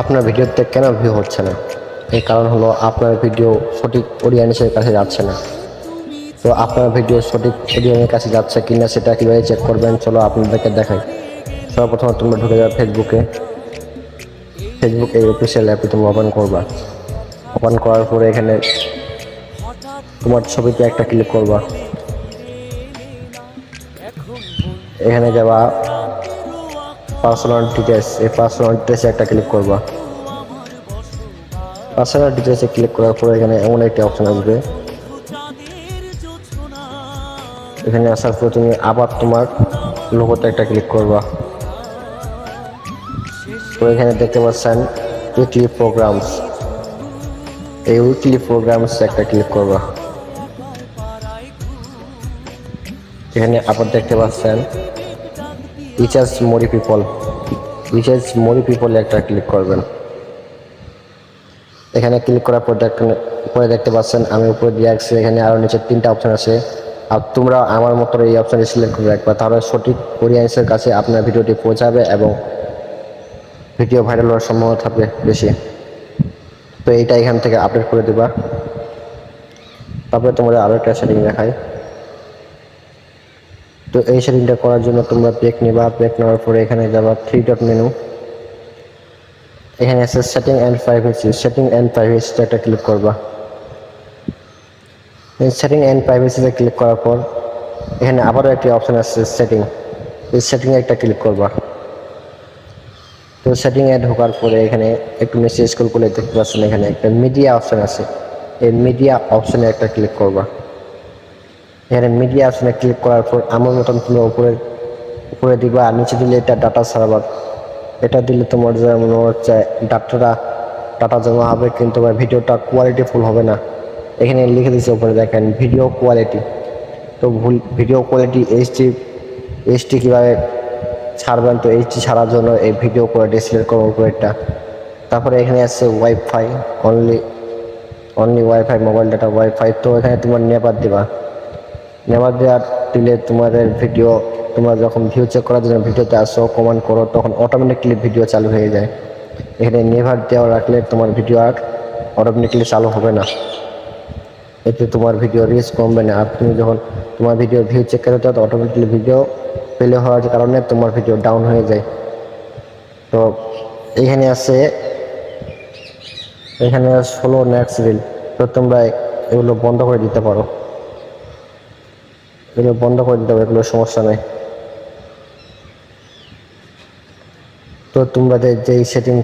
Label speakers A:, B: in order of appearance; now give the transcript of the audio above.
A: আপনার ভিডিওতে কেন ভিউ হচ্ছে না? এর কারণ হলো আপনার ভিডিও সঠিক অডিয়েন্সের কাছে যাচ্ছে না। তো আপনার ভিডিও সঠিক অডিয়েন্সের কাছে যাচ্ছে কিনা সেটা কীভাবে চেক করবেন চলো আপনাদেরকে দেখাই। সর্বপ্রথম তোমরা ঢুকে যাবে ফেসবুকে। ফেসবুক এই অফিসিয়াল অ্যাপটি তুমি ওপেন করবা। ওপেন করার পরে এখানে তোমার ছবিতে একটা ক্লিক করবা। এখানে যাবা পার্সোনাল ডিটেলস, এই পার্সোনাল ডিটেলসে একটা ক্লিক করবা। পার্সোনাল ডিটেলসে ক্লিক করার পরে এখানে এমন একটি অপশন আসবে। এখানে আসার পর তুমি আবার তোমার লোগোতে একটা ক্লিক করবা। তো এখানে দেখতে পাচ্ছেন উইকলি প্রোগ্রামস, এই উইকলি প্রোগ্রামস একটা ক্লিক করবা। এখানে আবার দেখতে পাচ্ছেন রিচার্জ মোরি পিপল, রিচার্জ মোরি পিপলে একটা ক্লিক করবেন। এখানে ক্লিক করার পরে দেখতে পাচ্ছেন আমি উপরে দিয়ে রাখছি, এখানে আরও নিচে 3টা অপশন আছে। আর তোমরা আমার মতো এই অপশানটি সিলেক্ট করে রাখবা, তাহলে সঠিক অডিয়েন্সের কাছে আপনার ভিডিওটি পৌঁছাবে এবং ভিডিও ভাইরাল হওয়ার সম্ভাবনা থাকবে বেশি। তো এইটা এখান থেকে আপডেট করে দেবা। তারপরে তোমরা আরও একটা সেটিং দেখাই। তো এই সেটিংটা করার জন্য তোমরা ব্রেক নেবা। ব্রেক নেওয়ার পরে এখানে যাবা 3 ডট মেনু, এখানে আছে setting and privacy, setting and প্রাইভেসিতে একটা ক্লিক করবা। এই সেটিং অ্যান্ড প্রাইভেসিতে ক্লিক করার পর এখানে আবারও একটি অপশন আছে সেটিং, এই সেটিংয়ে একটা ক্লিক করবা। তো সেটিংয়ে ঢোকার পরে এখানে একটু নিচে স্ক্রল করলে দেখতে পাচ্ছেন এখানে একটা মিডিয়া অপশন আছে, এই মিডিয়া অপশনে একটা ক্লিক করবা। এখানে মিডিয়া অপশনে ক্লিক করার পর আমার মতন তুমি উপরে দিবা, আর নিচে দিলে এটা ডাটা সার্ভার, এটা দিলে তোমার যেমন হচ্ছে ডাটা জমা হবে, কিন্তু ভিডিওটা কোয়ালিটিফুল হবে না। এখানে লিখে দিচ্ছে উপরে দেখেন ভিডিও কোয়ালিটি। তো ভিডিও কোয়ালিটি এইচডি কীভাবে ছাড়বেন? তো এইচডি ছাড়ার জন্য এই ভিডিও কোয়ালিটি সিলেক্ট করবো উপরেরটা। তারপরে এখানে আছে wifi, only wifi, mobile data wifi. তো এখানে তোমার নেবার দিবা, নেবার দেওয়ার দিলে তোমাদের ভিডিও, তোমরা যখন ভিউ চেক করার জন্য ভিডিওতে আসো কমেন্ট করো তখন অটোমেটিকলি ভিডিও চালু হয়ে যায়। এখানে নেভার দেওয়া রাখলে তোমার ভিডিও আর অটোমেটিকলি চালু হবে না, এতে তোমার ভিডিও রিচ কমবে না। আর তুমি যখন তোমার ভিডিও ভিউ চেক করতে তো অটোমেটিকলি ভিডিও ফেলে হওয়ার কারণে তোমার ভিডিও ডাউন হয়ে যায়। তো এখানে আছে স্লো নেক্সট রিল, তো তোমরা এগুলো বন্ধ করে দিতে পারো, এগুলো বন্ধ করে দিতে হবে, এগুলো সমস্যা নেই। তো তোমরা যেই সেটিং